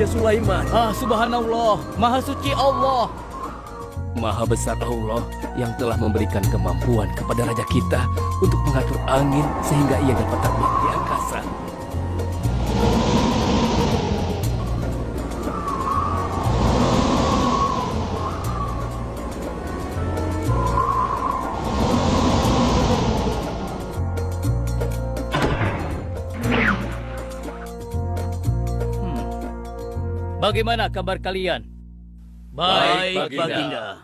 Raja Sulaiman. Subhanallah, Maha Suci Allah. Maha besar Allah yang telah memberikan kemampuan kepada raja kita untuk mengatur angin sehingga ia dapat terbang di angkasa. Bagaimana kabar kalian? Baik, Baginda.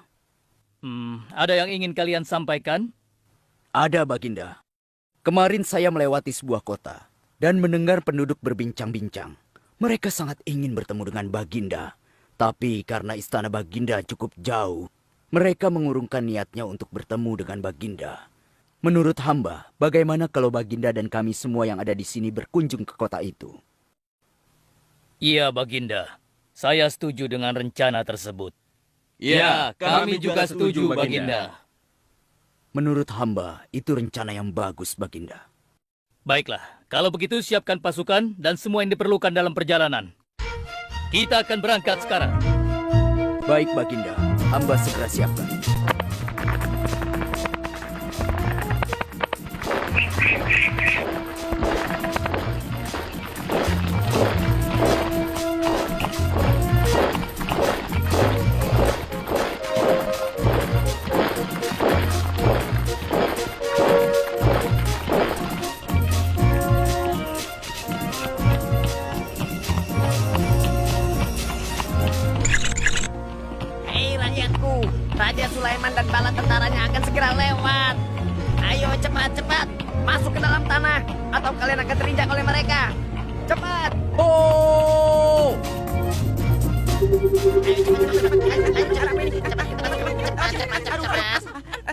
Ada yang ingin kalian sampaikan? Ada, Baginda. Kemarin saya melewati sebuah kota dan mendengar penduduk berbincang-bincang. Mereka sangat ingin bertemu dengan Baginda. Tapi karena istana Baginda cukup jauh, mereka mengurungkan niatnya untuk bertemu dengan Baginda. Menurut hamba, bagaimana kalau Baginda dan kami semua yang ada di sini berkunjung ke kota itu? Iya, Baginda. Saya setuju dengan rencana tersebut. Ya, kami juga setuju, Baginda. Menurut hamba, itu rencana yang bagus, Baginda. Baiklah, kalau begitu siapkan pasukan dan semua yang diperlukan dalam perjalanan. Kita akan berangkat sekarang. Baik, Baginda. Hamba segera siapkan. Raja Sulaiman dan bala tentaranya akan segera lewat. Ayo cepat-cepat masuk ke dalam tanah atau kalian akan terinjak oleh mereka. Cepat. Oh! Cepat.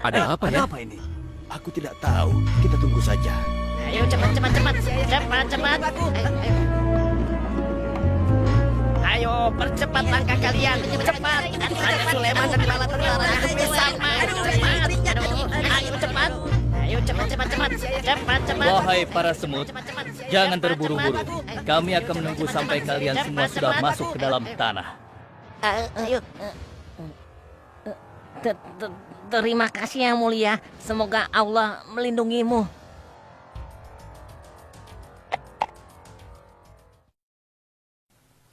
Ada apa ya? Apa ini? Aku tidak tahu. Kita tunggu saja. Ayo cepat. Ayo percepat langkah kalian. Cepat. Raja Sulaiman dan bala tentaranya bersama. Ayo cepat. Ayo cepat. Wahai para semut, jangan terburu-buru. Kami akan menunggu sampai kalian semua sudah masuk ke dalam tanah. Ayo. Terima kasih yang mulia. Semoga Allah melindungimu.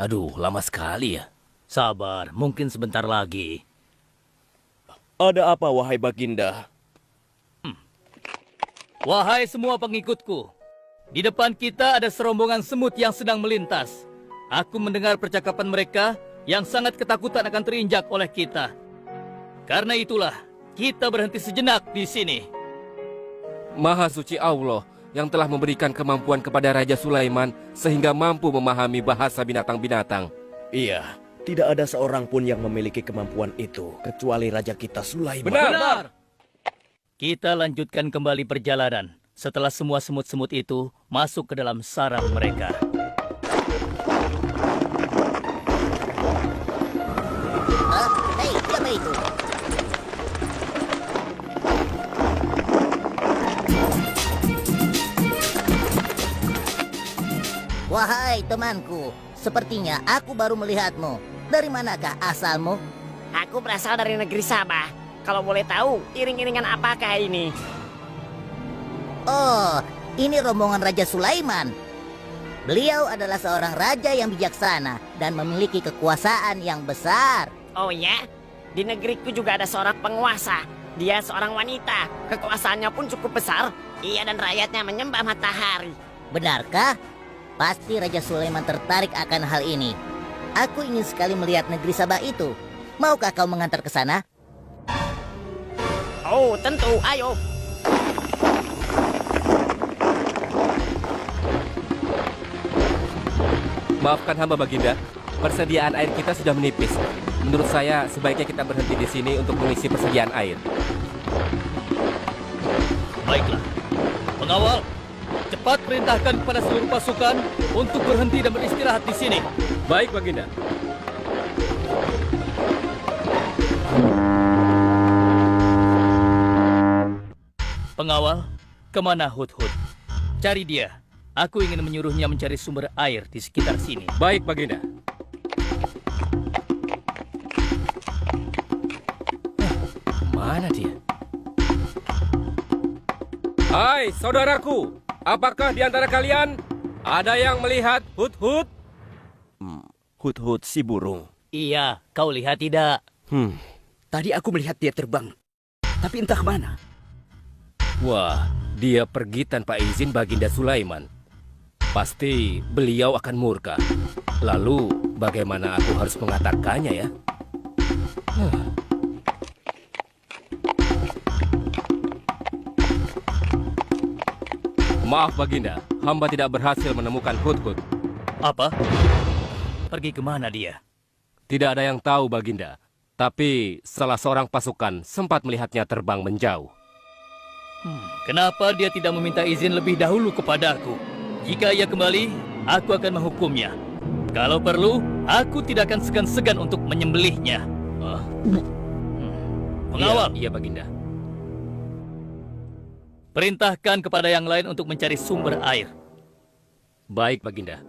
Aduh, lama sekali ya. Sabar, mungkin sebentar lagi. Ada apa, wahai Baginda? Wahai semua pengikutku, di depan kita ada serombongan semut yang sedang melintas. Aku mendengar percakapan mereka yang sangat ketakutan akan terinjak oleh kita. Karena itulah, kita berhenti sejenak di sini. Maha suci Allah yang telah memberikan kemampuan kepada Raja Sulaiman sehingga mampu memahami bahasa binatang-binatang. Iya, tidak ada seorang pun yang memiliki kemampuan itu kecuali Raja kita Sulaiman. Benar. Kita lanjutkan kembali perjalanan setelah semua semut-semut itu masuk ke dalam sarang mereka. Hei, siapa itu? Wahai temanku, sepertinya aku baru melihatmu. Dari manakah asalmu? Aku berasal dari negeri Sabah. Kalau boleh tahu, iring-iringan apakah ini? Oh, ini rombongan Raja Sulaiman. Beliau adalah seorang raja yang bijaksana dan memiliki kekuasaan yang besar. Oh ya? Di negeriku juga ada seorang penguasa. Dia seorang wanita. Kekuasaannya pun cukup besar. Ia dan rakyatnya menyembah matahari. Benarkah? Pasti Raja Sulaiman tertarik akan hal ini. Aku ingin sekali melihat negeri Sabah itu. Maukah kau mengantar ke sana? Oh, tentu. Ayo. Maafkan hamba Baginda, persediaan air kita sudah menipis. Menurut saya sebaiknya kita berhenti di sini untuk mengisi persediaan air. Baiklah, pengawal, cepat perintahkan kepada seluruh pasukan untuk berhenti dan beristirahat di sini. Baik Baginda. Pengawal, kemana Hudhud? Cari dia. Aku ingin menyuruhnya mencari sumber air di sekitar sini. Baik Baginda. Kemana dia? Hai, saudaraku. Apakah di antara kalian ada yang melihat Hut-Hut? Hut-hut si burung. Iya, kau lihat tidak? Tadi aku melihat dia terbang. Tapi entah kemana. Wah, dia pergi tanpa izin Baginda Sulaiman. Pasti beliau akan murka. Lalu, bagaimana aku harus mengatakannya ya? Maaf Baginda, hamba tidak berhasil menemukan Hut-Hut. Apa? Pergi kemana dia? Tidak ada yang tahu Baginda. Tapi salah seorang pasukan sempat melihatnya terbang menjauh. Kenapa dia tidak meminta izin lebih dahulu kepadaku? Jika ia kembali, aku akan menghukumnya. Kalau perlu, aku tidak akan segan-segan untuk menyembelihnya. Pengawal, Iya, Baginda. perintahkan kepada yang lain untuk mencari sumber air. Baik, Baginda.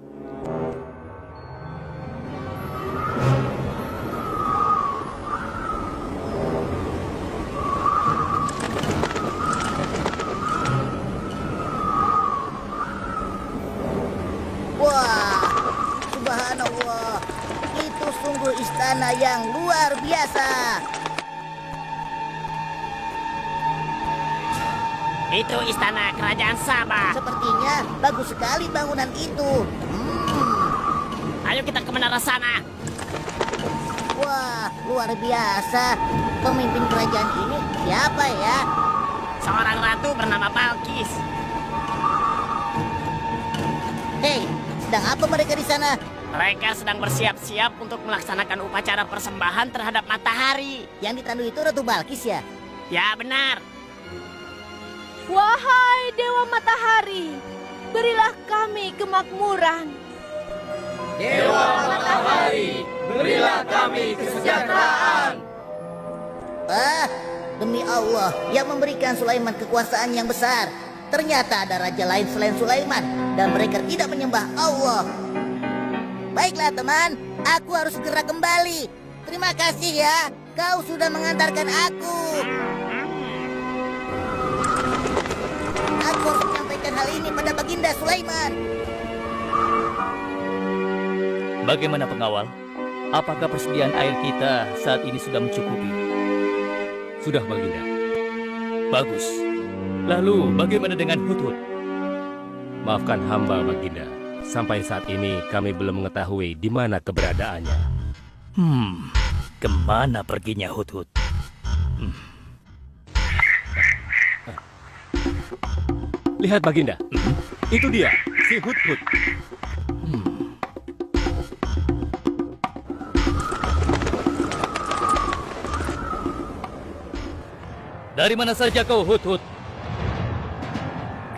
Wah, subhanallah. Itu sungguh istana yang luar biasa. Itu istana kerajaan Sabah. Sepertinya bagus sekali bangunan itu. Ayo kita ke menara sana. Wah, luar biasa. Pemimpin kerajaan ini siapa ya? Seorang ratu bernama Balkis. Hei, sedang apa mereka di sana? Mereka sedang bersiap-siap untuk melaksanakan upacara persembahan terhadap matahari. Yang ditandui itu Ratu Balkis ya? Ya benar. Wahai Dewa Matahari, berilah kami kemakmuran. Dewa Matahari, berilah kami kesejahteraan. Ah, demi Allah yang memberikan Sulaiman kekuasaan yang besar. Ternyata ada raja lain selain Sulaiman dan mereka tidak menyembah Allah. Baiklah teman, aku harus segera kembali. Terima kasih ya, kau sudah mengantarkan aku. Aku harus menyampaikan hal ini pada Baginda Sulaiman. Bagaimana pengawal? Apakah persediaan air kita saat ini sudah mencukupi? Sudah, Baginda. Bagus. Lalu bagaimana dengan Hut-Hut? Maafkan hamba, Baginda. Sampai saat ini kami belum mengetahui di mana keberadaannya. Kemana perginya Hut-Hut? Lihat, Baginda. Itu dia, si Hut-Hut. Dari mana saja kau, Hut-Hut?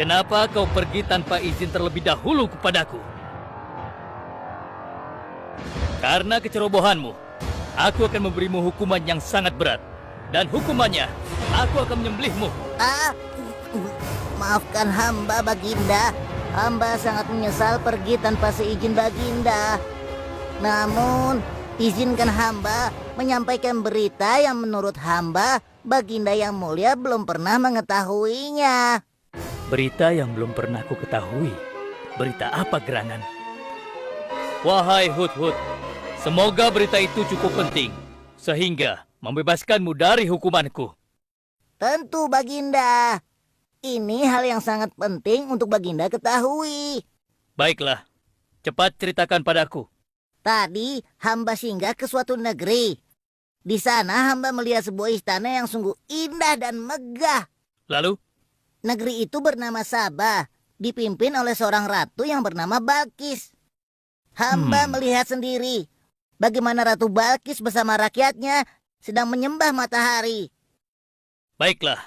Kenapa kau pergi tanpa izin terlebih dahulu kepadaku? Karena kecerobohanmu, aku akan memberimu hukuman yang sangat berat. Dan hukumannya, aku akan menyembelihmu. Maafkan hamba Baginda. Hamba sangat menyesal pergi tanpa seizin Baginda. Namun, izinkan hamba menyampaikan berita yang menurut hamba Baginda yang mulia belum pernah mengetahuinya. Berita yang belum pernah ku ketahui. Berita apa gerangan? Wahai Hut-Hut, semoga berita itu cukup penting, sehingga membebaskanmu dari hukumanku. Tentu Baginda. Ini hal yang sangat penting untuk Baginda ketahui. Baiklah, cepat ceritakan padaku. Tadi hamba singgah ke suatu negeri. Di sana hamba melihat sebuah istana yang sungguh indah dan megah. Lalu, Negeri itu bernama Sabah, dipimpin oleh seorang ratu yang bernama Balkis. Hamba melihat sendiri bagaimana Ratu Balkis bersama rakyatnya sedang menyembah matahari. baiklah.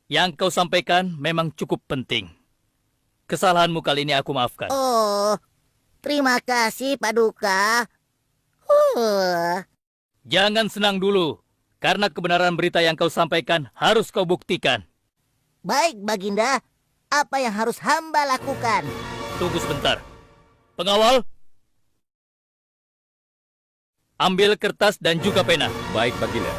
Yang kau sampaikan memang cukup penting. Kesalahanmu kali ini aku maafkan. Oh, terima kasih Paduka. Jangan senang dulu, karena kebenaran berita yang kau sampaikan harus kau buktikan. Baik Baginda, apa yang harus hamba lakukan? Tunggu sebentar. Pengawal, ambil kertas dan juga pena. Baik, Baginda.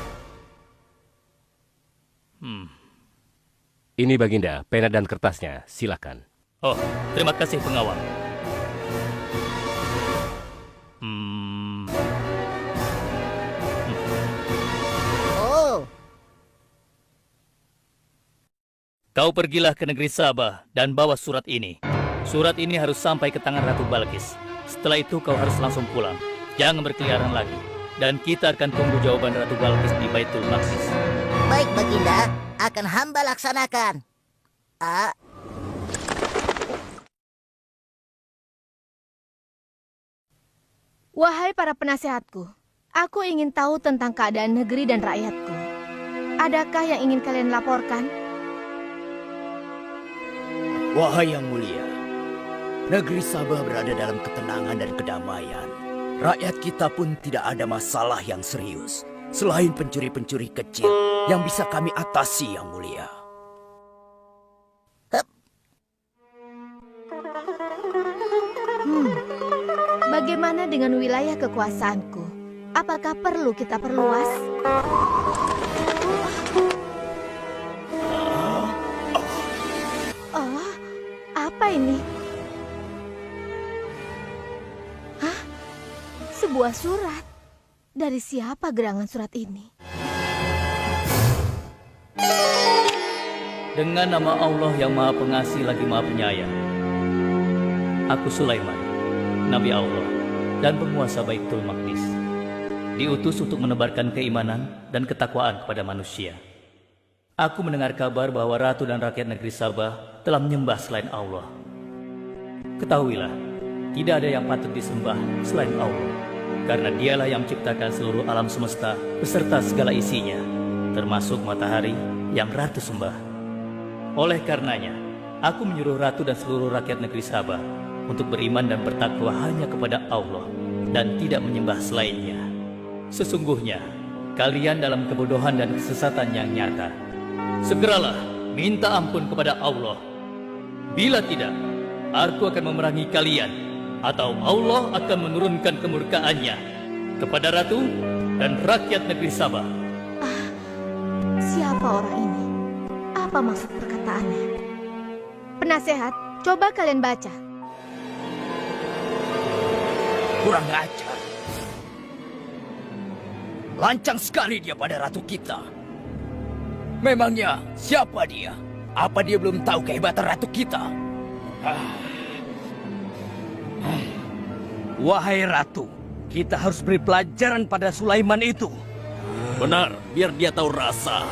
Ini Baginda, pena dan kertasnya. Silakan. Oh, terima kasih pengawal. Oh, Kau pergilah ke negeri Sabah dan bawa surat ini. Surat ini harus sampai ke tangan Ratu Balkis. Setelah itu kau harus langsung pulang. Jangan berkeliaran lagi. Dan kita akan tunggu jawaban Ratu Balkis di Baitul Maqdis. baik Baginda, akan hamba laksanakan. Wahai para penasehatku, aku ingin tahu tentang keadaan negeri dan rakyatku. Adakah yang ingin kalian laporkan? Wahai yang mulia, negeri Sabah berada dalam ketenangan dan kedamaian. Rakyat kita pun tidak ada masalah yang serius, selain pencuri-pencuri kecil yang bisa kami atasi yang mulia. Bagaimana dengan wilayah kekuasaanku? Apakah perlu kita perluas? Oh, apa ini? Hah? Sebuah surat. Dari siapa gerangan surat ini? Dengan nama Allah yang Maha Pengasih lagi Maha Penyayang. Aku Sulaiman, Nabi Allah dan penguasa Baitul Maqdis. Diutus untuk menebarkan keimanan dan ketakwaan kepada manusia. Aku mendengar kabar bahwa ratu dan rakyat negeri Sabah telah menyembah selain Allah. Ketahuilah, tidak ada yang patut disembah selain Allah. Karena dialah yang menciptakan seluruh alam semesta beserta segala isinya, termasuk matahari yang ratu sembah. Oleh karenanya, aku menyuruh ratu dan seluruh rakyat negeri Sabah untuk beriman dan bertakwa hanya kepada Allah dan tidak menyembah selainnya. Sesungguhnya, kalian dalam kebodohan dan kesesatan yang nyata. Segeralah minta ampun kepada Allah. Bila tidak, aku akan memerangi kalian, atau Allah akan menurunkan kemurkaannya kepada ratu dan rakyat negeri Sabah. Siapa orang ini? Apa maksud perkataannya? Penasehat, coba kalian baca. Kurang ajar. Lancang sekali dia pada ratu kita. Memangnya siapa dia? Apa dia belum tahu kehebatan ratu kita? Wahai ratu, kita harus beri pelajaran pada Sulaiman itu. Benar, biar dia tahu rasa.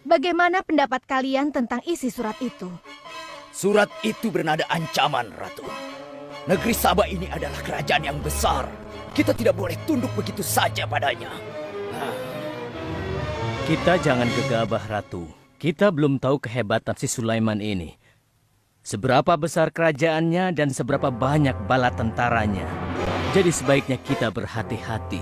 Bagaimana pendapat kalian tentang isi surat itu? Surat itu bernada ancaman, Ratu. Negeri Sabah ini adalah kerajaan yang besar. Kita tidak boleh tunduk begitu saja padanya. Kita jangan gegabah, Ratu. Kita belum tahu kehebatan si Sulaiman ini. Seberapa besar kerajaannya dan seberapa banyak bala tentaranya. Jadi sebaiknya kita berhati-hati.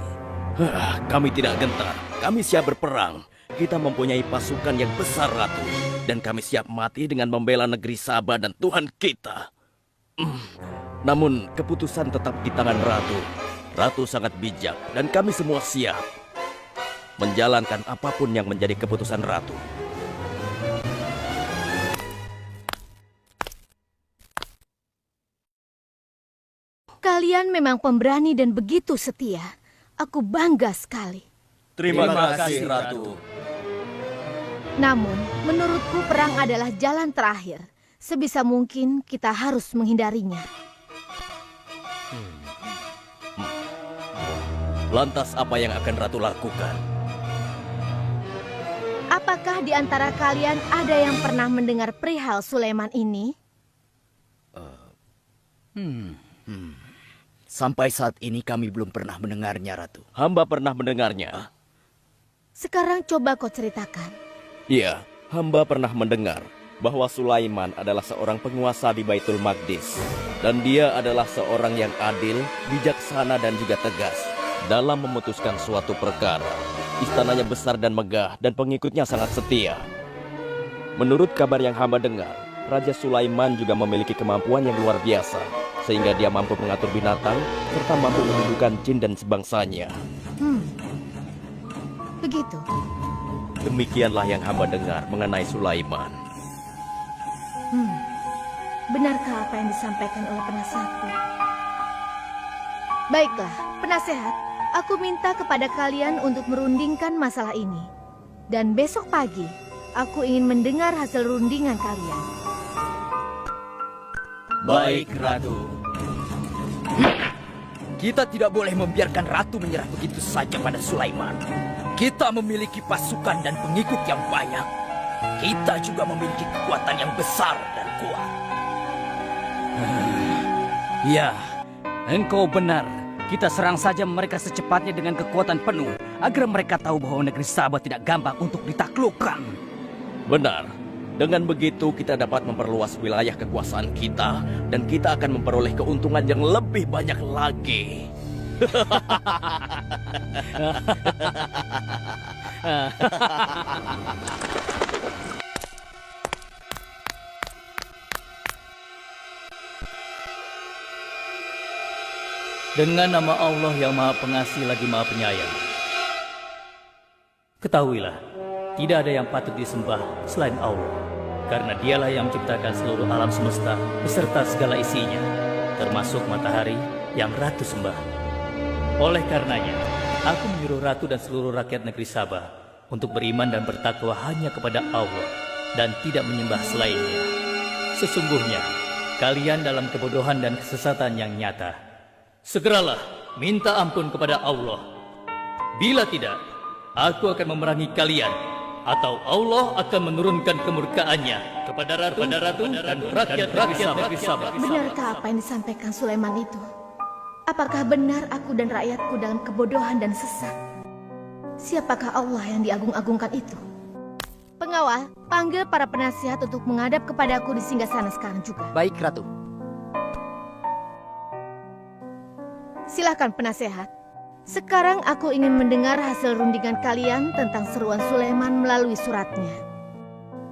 Kami tidak gentar, kami siap berperang. Kita mempunyai pasukan yang besar, Ratu. Dan kami siap mati dengan membela negeri Sabah dan Tuhan kita. Namun keputusan tetap di tangan Ratu. Ratu sangat bijak dan kami semua siap menjalankan apapun yang menjadi keputusan Ratu. Kalian memang pemberani dan begitu setia. Aku bangga sekali. Terima kasih, Ratu. Namun, menurutku perang adalah jalan terakhir. Sebisa mungkin kita harus menghindarinya. Lantas apa yang akan Ratu lakukan? Apakah di antara kalian ada yang pernah mendengar perihal Sulaiman ini? Sampai saat ini kami belum pernah mendengarnya, Ratu. Hamba pernah mendengarnya. Sekarang coba kau ceritakan. Iya, hamba pernah mendengar bahwa Sulaiman adalah seorang penguasa di Baitul Maqdis. Dan dia adalah seorang yang adil, bijaksana dan juga tegas dalam memutuskan suatu perkara. Istananya besar dan megah dan pengikutnya sangat setia. Menurut kabar yang hamba dengar, Raja Sulaiman juga memiliki kemampuan yang luar biasa, sehingga dia mampu mengatur binatang serta mampu menundukkan jin dan sebangsanya. Begitu. Demikianlah yang hamba dengar mengenai Sulaiman. Benarkah apa yang disampaikan oleh penasehatku? Baiklah, penasehat, aku minta kepada kalian untuk merundingkan masalah ini. Dan besok pagi, aku ingin mendengar hasil rundingan kalian. Baik, Ratu. Kita tidak boleh membiarkan Ratu menyerah begitu saja pada Sulaiman. Kita memiliki pasukan dan pengikut yang banyak. Kita juga memiliki kekuatan yang besar dan kuat. Ya, engkau benar. Kita serang saja mereka secepatnya dengan kekuatan penuh, agar mereka tahu bahwa negeri Sabah tidak gampang untuk ditaklukkan. Benar. Dengan begitu kita dapat memperluas wilayah kekuasaan kita dan kita akan memperoleh keuntungan yang lebih banyak lagi. Dengan nama Allah yang Maha Pengasih lagi Maha Penyayang. Ketahuilah, tidak ada yang patut disembah selain Allah, karena dialah yang menciptakan seluruh alam semesta beserta segala isinya, termasuk matahari yang Ratu sembah. Oleh karenanya, aku menyuruh Ratu dan seluruh rakyat negeri Sabah untuk beriman dan bertakwa hanya kepada Allah dan tidak menyembah selainnya. Sesungguhnya, kalian dalam kebodohan dan kesesatan yang nyata. Segeralah minta ampun kepada Allah. Bila tidak, aku akan memerangi kalian, atau Allah akan menurunkan kemurkaannya kepada Ratu dan rakyat-rakyat negeri Sabah. Benarkah apa yang disampaikan Sulaiman itu? Apakah benar aku dan rakyatku dalam kebodohan dan sesat? Siapakah Allah yang diagung-agungkan itu? Pengawal, panggil para penasihat untuk menghadap kepadaku di singgasana sekarang juga. Baik, Ratu. Silahkan penasehat. Sekarang aku ingin mendengar hasil rundingan kalian tentang seruan Sulaiman melalui suratnya.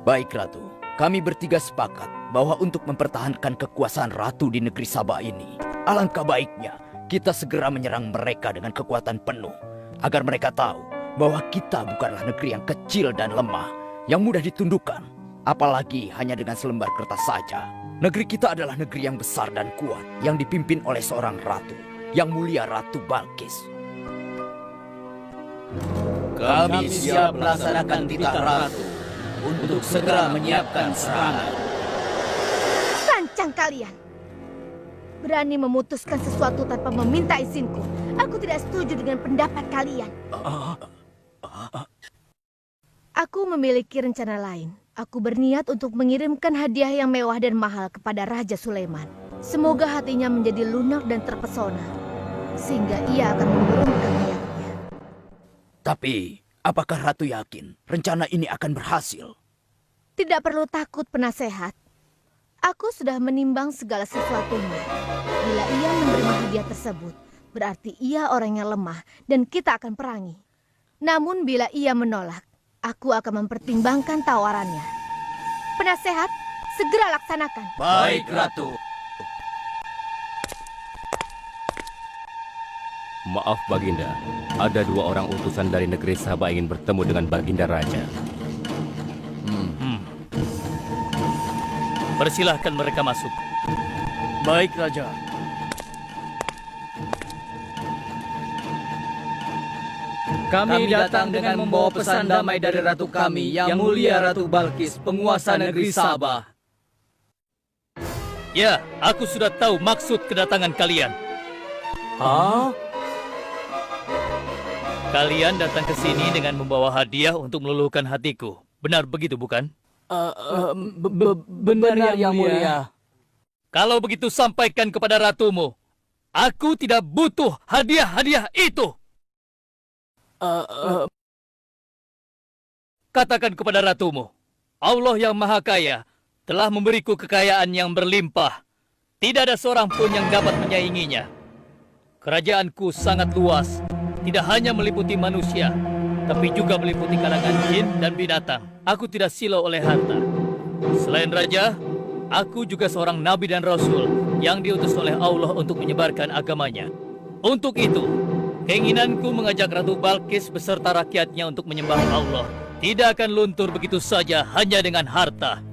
Baik, Ratu. Kami bertiga sepakat bahwa untuk mempertahankan kekuasaan Ratu di negeri Sabah ini, alangkah baiknya kita segera menyerang mereka dengan kekuatan penuh, agar mereka tahu bahwa kita bukanlah negeri yang kecil dan lemah, yang mudah ditundukkan, apalagi hanya dengan selembar kertas saja. Negeri kita adalah negeri yang besar dan kuat, yang dipimpin oleh seorang ratu, yang mulia Ratu Balkis. Kami siap melaksanakan titah Ratu untuk segera menyiapkan serangan. Lancang kalian! Berani memutuskan sesuatu tanpa meminta izinku. Aku tidak setuju dengan pendapat kalian. Aku memiliki rencana lain. Aku berniat untuk mengirimkan hadiah yang mewah dan mahal kepada Raja Sulaiman. Semoga hatinya menjadi lunak dan terpesona, sehingga ia akan menurunkan niatnya. Tapi, apakah Ratu yakin rencana ini akan berhasil? Tidak perlu takut, penasehat. Aku sudah menimbang segala sesuatunya. Bila ia menerima hadiah tersebut, berarti ia orang yang lemah dan kita akan perangi. Namun bila ia menolak, aku akan mempertimbangkan tawarannya. Penasehat, segera laksanakan. Baik, Ratu. Maaf Baginda, ada 2 orang utusan dari negeri Sabah ingin bertemu dengan Baginda Raja. Persilahkan mereka masuk. Baik, Raja. Kami datang dengan membawa pesan damai dari Ratu kami, Yang Mulia Ratu Balkis, penguasa negeri Sabah. Ya, aku sudah tahu maksud kedatangan kalian. Hah? Kalian datang ke sini dengan membawa hadiah untuk meluluhkan hatiku. Benar begitu, bukan? Benar, Yang Mulia. Kalau begitu sampaikan kepada ratumu. Aku tidak butuh hadiah-hadiah itu. Katakan kepada ratumu, Allah yang Maha Kaya telah memberiku kekayaan yang berlimpah. Tidak ada seorang pun yang dapat menyainginya. Kerajaanku sangat luas, tidak hanya meliputi manusia, tapi juga meliputi kalangan jin dan binatang. Aku tidak silau oleh harta. Selain raja, aku juga seorang nabi dan rasul yang diutus oleh Allah untuk menyebarkan agamanya. Untuk itu, keinginanku mengajak Ratu Balkis beserta rakyatnya untuk menyembah Allah tidak akan luntur begitu saja hanya dengan harta.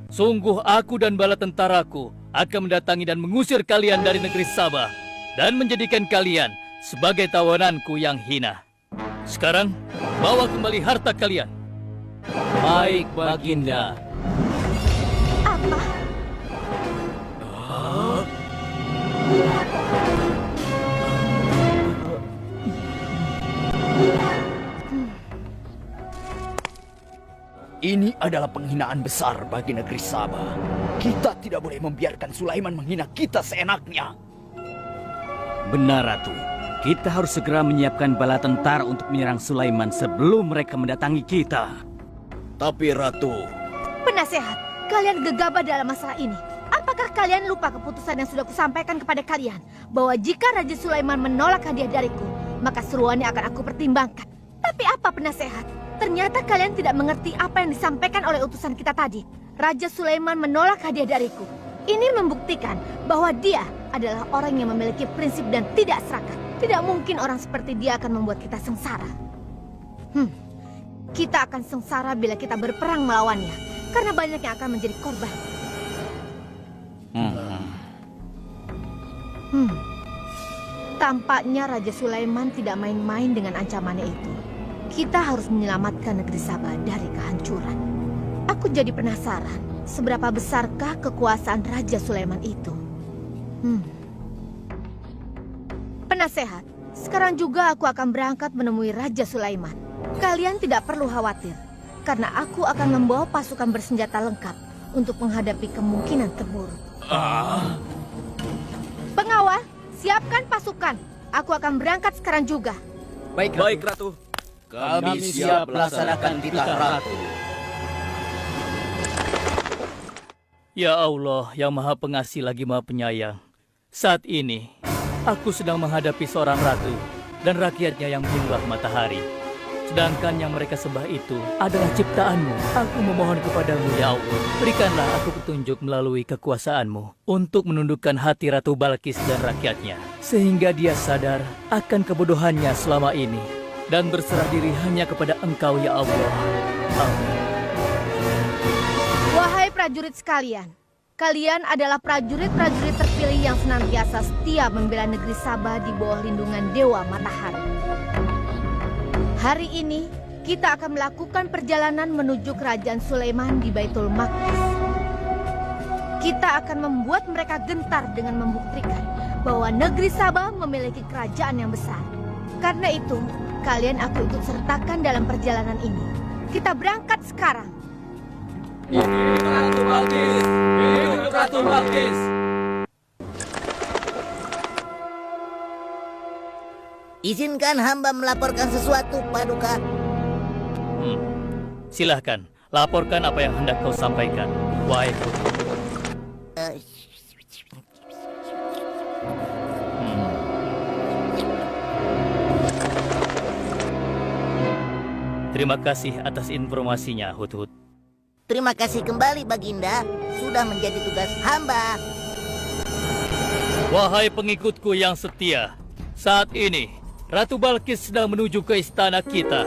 Sungguh aku dan bala tentaraku akan mendatangi dan mengusir kalian dari negeri Sabah dan menjadikan kalian sebagai tawananku yang hina. Sekarang, bawa kembali harta kalian. Baik, Baginda. Apa? Ini adalah penghinaan besar bagi negeri Sabah. Kita tidak boleh membiarkan Sulaiman menghina kita seenaknya. Benar, Ratu. Kita harus segera menyiapkan bala tentara untuk menyerang Sulaiman sebelum mereka mendatangi kita. Tapi Ratu, Penasehat, kalian gegabah dalam masalah ini. Apakah kalian lupa keputusan yang sudah kusampaikan kepada kalian? Bahwa jika Raja Sulaiman menolak hadiah dariku, maka seruannya akan aku pertimbangkan. Tapi apa penasehat? Ternyata kalian tidak mengerti apa yang disampaikan oleh utusan kita tadi. Raja Sulaiman menolak hadiah dariku. Ini membuktikan bahwa dia adalah orang yang memiliki prinsip dan tidak serakah. Tidak mungkin orang seperti dia akan membuat kita sengsara. Kita akan sengsara bila kita berperang melawannya, karena banyak yang akan menjadi korban. Tampaknya Raja Sulaiman tidak main-main dengan ancamannya itu. Kita harus menyelamatkan negeri Sabah dari kehancuran. Aku jadi penasaran, seberapa besarkah kekuasaan Raja Sulaiman itu? Penasehat, sekarang juga aku akan berangkat menemui Raja Sulaiman. Kalian tidak perlu khawatir, karena aku akan membawa pasukan bersenjata lengkap untuk menghadapi kemungkinan terburuk. Pengawal, siapkan pasukan. Aku akan berangkat sekarang juga. Baik, Ratu. kami siap melaksanakan titah Ratu. Ya Allah, yang maha pengasih lagi maha penyayang. Saat ini, aku sedang menghadapi seorang ratu dan rakyatnya yang menyembah matahari. Sedangkan yang mereka sembah itu adalah ciptaanmu. Aku memohon kepadamu, ya Allah. Berikanlah aku petunjuk melalui kekuasaanmu untuk menundukkan hati Ratu Balkis dan rakyatnya. Sehingga dia sadar akan kebodohannya selama ini dan berserah diri hanya kepada Engkau, ya Allah. Amin. Wahai prajurit sekalian, kalian adalah prajurit-prajurit terpilih yang senantiasa setia membela negeri Sabah di bawah lindungan Dewa Matahari. Hari ini, kita akan melakukan perjalanan menuju kerajaan Sulaiman di Baitul Maqdis. Kita akan membuat mereka gentar dengan membuktikan bahwa negeri Sabah memiliki kerajaan yang besar. Karena itu, kalian aku ikut sertakan dalam perjalanan ini. Kita berangkat sekarang. Ratu Balkis! Hidup Ratu Balkis! Izinkan hamba melaporkan sesuatu, Paduka. Silahkan, laporkan apa yang hendak kau sampaikan. Wahai Putu. Terima kasih atas informasinya, Hut-Hut. Terima kasih kembali, Baginda. Sudah menjadi tugas hamba. Wahai pengikutku yang setia, saat ini Ratu Balkis sedang menuju ke istana kita.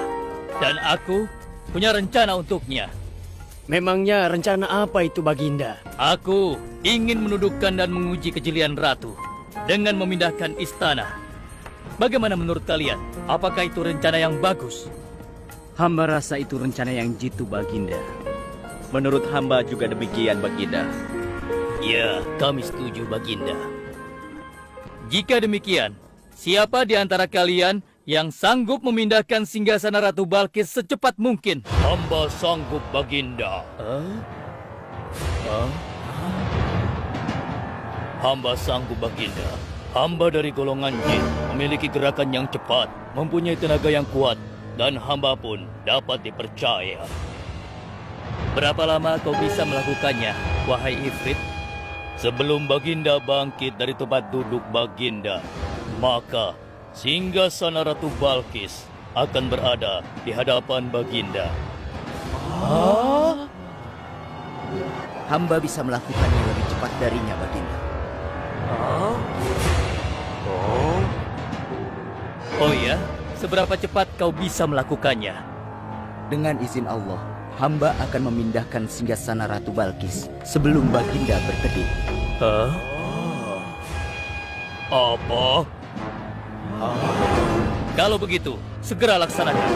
Dan aku punya rencana untuknya. Memangnya rencana apa itu, Baginda? Aku ingin menundukkan dan menguji kejelian Ratu dengan memindahkan istana. Bagaimana menurut kalian? Apakah itu rencana yang bagus? Hamba rasa itu rencana yang jitu, Baginda. Menurut hamba juga demikian, Baginda. Ya, kami setuju, Baginda. Jika demikian, siapa di antara kalian yang sanggup memindahkan singgasana Ratu Balkis secepat mungkin? Hamba sanggup, Baginda. Hamba sanggup, Baginda. Hamba dari golongan jin, memiliki gerakan yang cepat, mempunyai tenaga yang kuat, dan hamba pun dapat dipercaya. Berapa lama kau bisa melakukannya, wahai Ifrit? Sebelum Baginda bangkit dari tempat duduk Baginda, maka singgasana Ratu Balkis akan berada di hadapan Baginda. Hamba bisa melakukannya lebih cepat darinya, Baginda. Oh ya? Seberapa cepat kau bisa melakukannya? Dengan izin Allah, hamba akan memindahkan singgasana Ratu Balkis sebelum Baginda berkedip. Hah? Apa? Kalau begitu, segera laksanakan.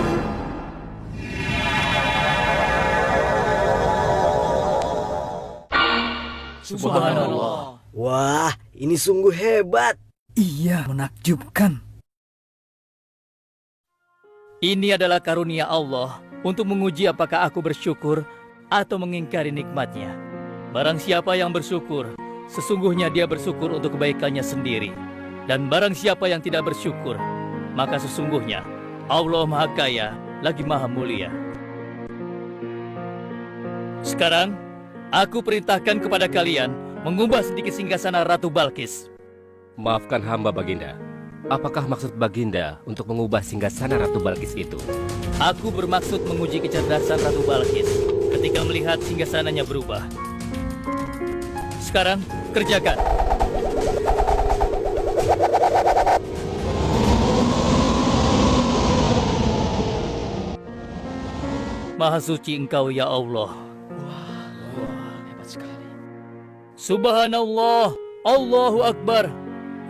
Subhanallah. Wah, ini sungguh hebat. Iya, menakjubkan. Ini adalah karunia Allah untuk menguji apakah aku bersyukur atau mengingkari nikmatnya. Barang siapa yang bersyukur, sesungguhnya dia bersyukur untuk kebaikannya sendiri. Dan barang siapa yang tidak bersyukur, maka sesungguhnya Allah Maha Kaya lagi Maha Mulia. Sekarang, aku perintahkan kepada kalian mengubah sedikit singgasana Ratu Balkis. Maafkan hamba Baginda. Apakah maksud Baginda untuk mengubah singgasana Ratu Balkis itu? Aku bermaksud menguji kecerdasan Ratu Balkis ketika melihat singgasananya berubah. Sekarang, kerjakan. Maha suci Engkau ya Allah. Hebat sekali. Subhanallah, Allahu Akbar.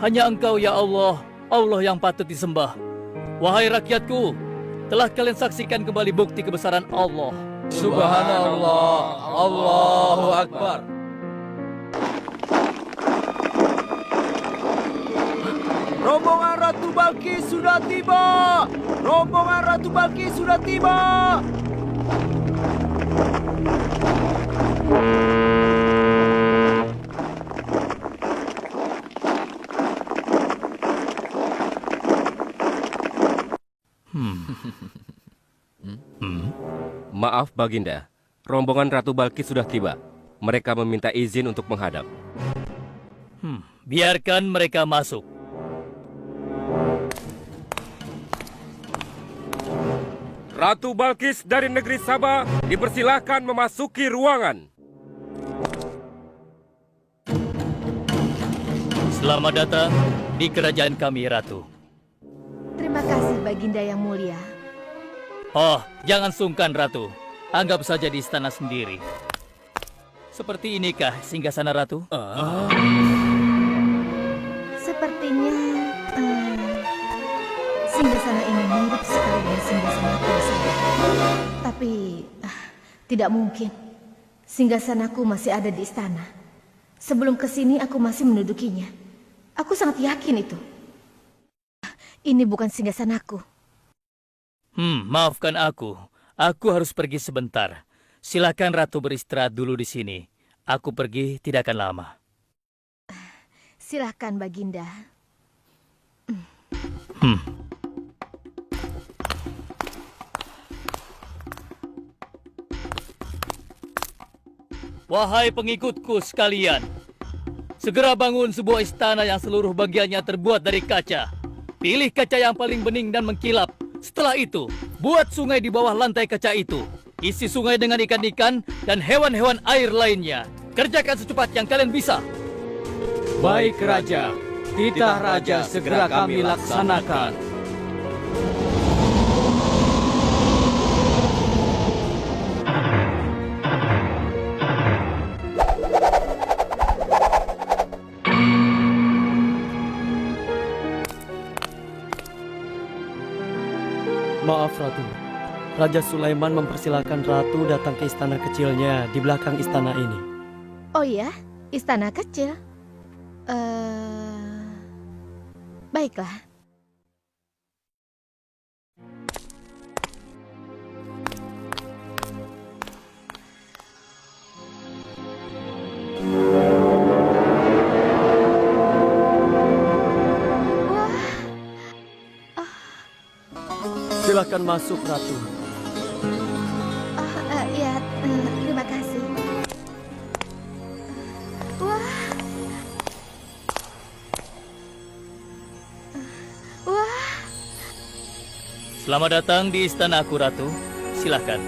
Hanya Engkau ya Allah, Allah yang patut disembah. Wahai rakyatku, telah kalian saksikan kembali bukti kebesaran Allah. Subhanallah, Allahu Akbar. Rombongan Ratu Balkis sudah tiba! Rombongan Ratu Balkis sudah tiba! Maaf Baginda, rombongan Ratu Balkis sudah tiba. Mereka meminta izin untuk menghadap. Biarkan mereka masuk. Ratu Balkis dari negeri Sabah dipersilahkan memasuki ruangan. Selamat datang di kerajaan kami, Ratu. Terima kasih Baginda yang mulia. Oh, jangan sungkan, Ratu. Anggap saja di istana sendiri. Seperti inikah singgasana Ratu? Sepertinya singgasana ini mirip sekali dengan singgasana saya. Tapi tidak mungkin. Singgasanaku masih ada di istana. Sebelum kesini aku masih mendudukinya. Aku sangat yakin itu. Ini bukan singgasanaku. Maafkan aku. Aku harus pergi sebentar. Silakan Ratu beristirahat dulu di sini. Aku pergi tidak akan lama. Silakan Baginda. Wahai pengikutku sekalian, segera bangun sebuah istana yang seluruh bagiannya terbuat dari kaca. Pilih kaca yang paling bening dan mengkilap. Setelah itu, buat sungai di bawah lantai kaca itu. Isi sungai dengan ikan-ikan dan hewan-hewan air lainnya. Kerjakan secepat yang kalian bisa. Baik Raja, titah Raja segera kami laksanakan. Maaf Ratu, Raja Sulaiman mempersilahkan Ratu datang ke istana kecilnya di belakang istana ini. Oh ya, istana kecil. Baiklah. Silakan masuk Ratu. Ya, terima kasih. Wah. Wah. Selamat datang di istanaku, Ratu. Silakan.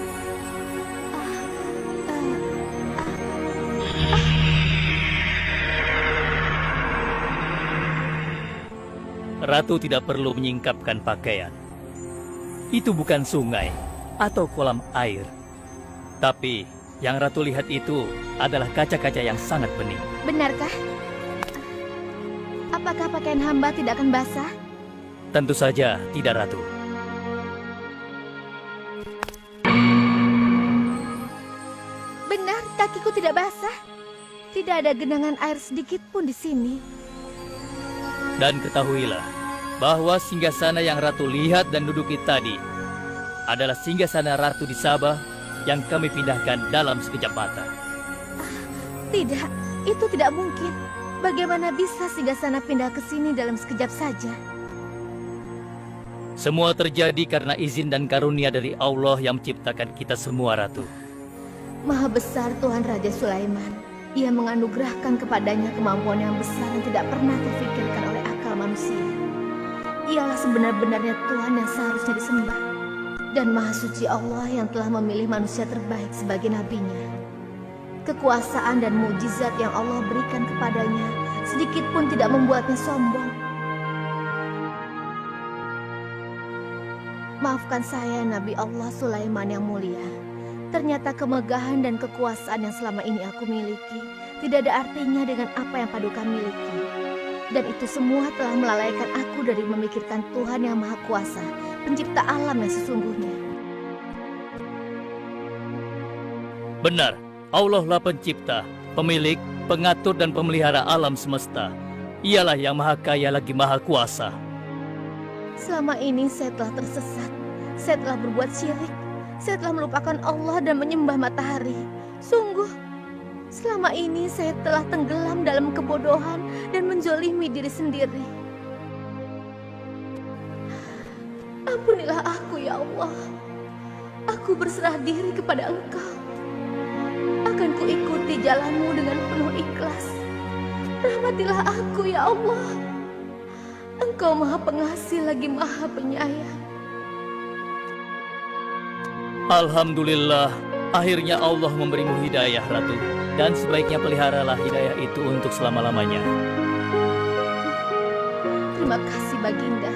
Ratu tidak perlu menyingkapkan pakaian. Itu bukan sungai, atau kolam air. Tapi yang Ratu lihat itu adalah kaca-kaca yang sangat bening. Benarkah? Apakah pakaian hamba tidak akan basah? Tentu saja tidak, Ratu. Benar, kakiku tidak basah. Tidak ada genangan air sedikit pun di sini. Dan ketahuilah bahwa singgasana yang Ratu lihat dan duduki tadi adalah singgasana Ratu di Sabah yang kami pindahkan dalam sekejap mata. Tidak, itu tidak mungkin. Bagaimana bisa singgasana pindah ke sini dalam sekejap saja? Semua terjadi karena izin dan karunia dari Allah yang menciptakan kita semua, Ratu. Maha besar Tuhan Raja Sulaiman. Ia menganugerahkan kepadanya kemampuan yang besar yang tidak pernah terfikirkan oleh akal manusia. Ialah sebenar-benarnya Tuhan yang seharusnya disembah. Dan Maha Suci Allah yang telah memilih manusia terbaik sebagai nabinya. Kekuasaan dan mukjizat yang Allah berikan kepadanya sedikit pun tidak membuatnya sombong. Maafkan saya, Nabi Allah Sulaiman yang mulia. Ternyata kemegahan dan kekuasaan yang selama ini aku miliki tidak ada artinya dengan apa yang Paduka miliki. Dan itu semua telah melalaikan aku dari memikirkan Tuhan yang Maha Kuasa, pencipta alam yang sesungguhnya. Benar, Allah lah pencipta, pemilik, pengatur dan pemelihara alam semesta. Ialah yang Maha Kaya lagi Maha Kuasa. Selama ini saya telah tersesat. Saya telah berbuat syirik. Saya telah melupakan Allah dan menyembah matahari. Sungguh, selama ini saya telah tenggelam dalam kebodohan dan menzolimi diri sendiri. Ampunilah aku, ya Allah. Aku berserah diri kepada Engkau. Akan kuikuti jalanmu dengan penuh ikhlas. Rahmatilah aku, ya Allah. Engkau Maha Pengasih lagi Maha Penyayang. Alhamdulillah, akhirnya Allah memberimu hidayah, Ratu. Dan sebaiknya peliharalah hidayah itu untuk selama-lamanya. Terima kasih, Baginda.